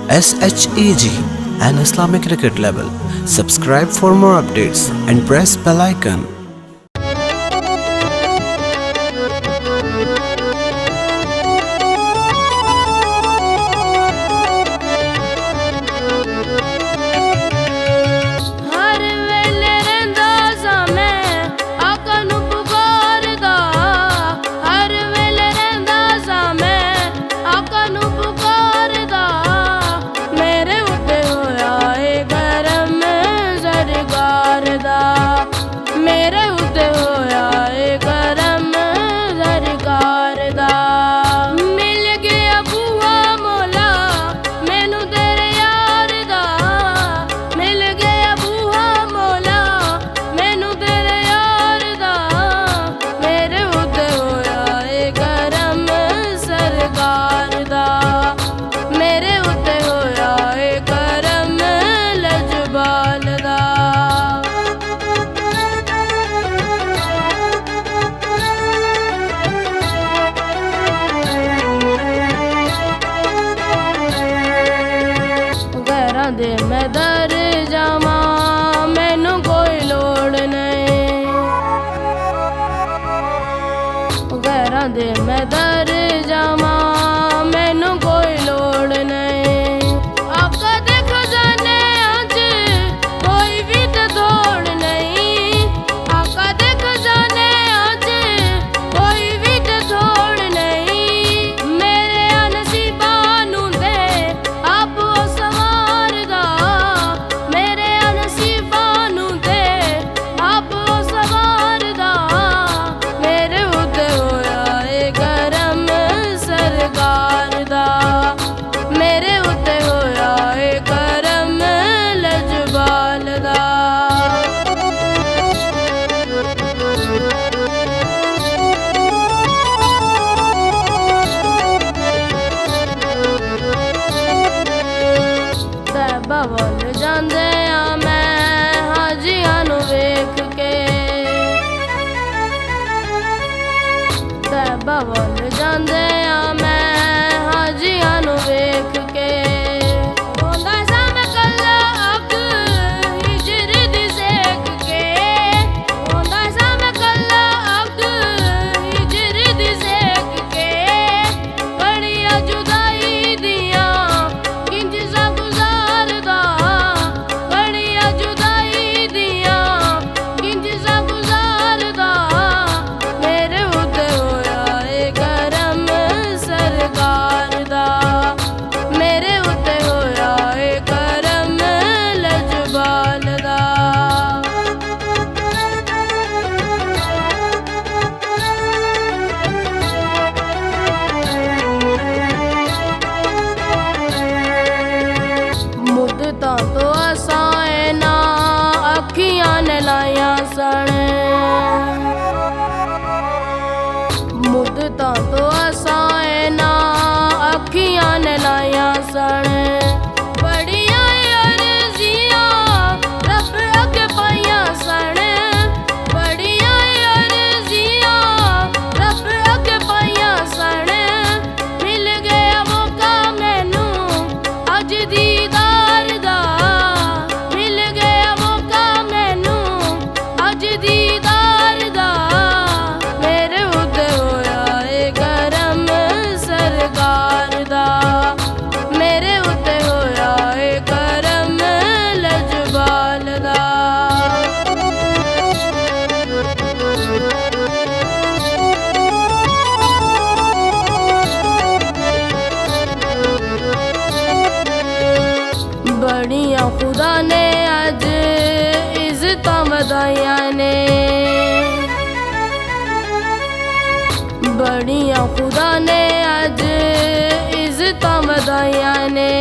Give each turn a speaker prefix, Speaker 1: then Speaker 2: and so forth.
Speaker 1: SHEG and Islamic cricket level. Subscribe for more updates and press bell icon.
Speaker 2: दे मैं दर जावा मैनू कोई लोड़ नहीं, गैरां दे मैं दर जावा मैनू कोई लोड़ नहीं। आका दे खजाने अज कोई भी ते दौड़ नहीं, आका दे खजाने अज कोई भी ते दौड़ नहीं। मेरे नसीबा नू दे आप बवल जांदे आ मैं हाजियां नू वेख के, बवल जांदे आ मैं हाजियां नू वेख के। होंदा सा मैं कल्ला अग हिजर दी सेक के, होंदा सा मैं कल्ला अग हिजर दी सेक के। बड़िया जुदाई दियां किंज सा गुजारदा, बड़िया जुदाई दियां किंज सा गुजारदा। मेरे उत्ते होया ए करम सरकार दा, मेरे उत्ते होया ए करम लजपाल दा। मुद्दतां तो असां ना अखियां ने लाया सन, मुद्दतां तो असां ना अखियां ने लाया सन। बड़िया अर्जियां रब अगे पाइयां सन, बड़िया अर्जियां रब अगे पाइयां सन। मिल गया मौका मैनू अज दीदार दा, मिल गया मौका मैनू अज दीदार दा। मेरे उत्ते होया ए करम सरकार दा, मेरे उत्ते होया ए करम लजपाल दा। बड़िया खुदा ने अज इज्जतां वधाइयां ने, बड़िया खुदा ने अज इज्जतां वधाइयां ने।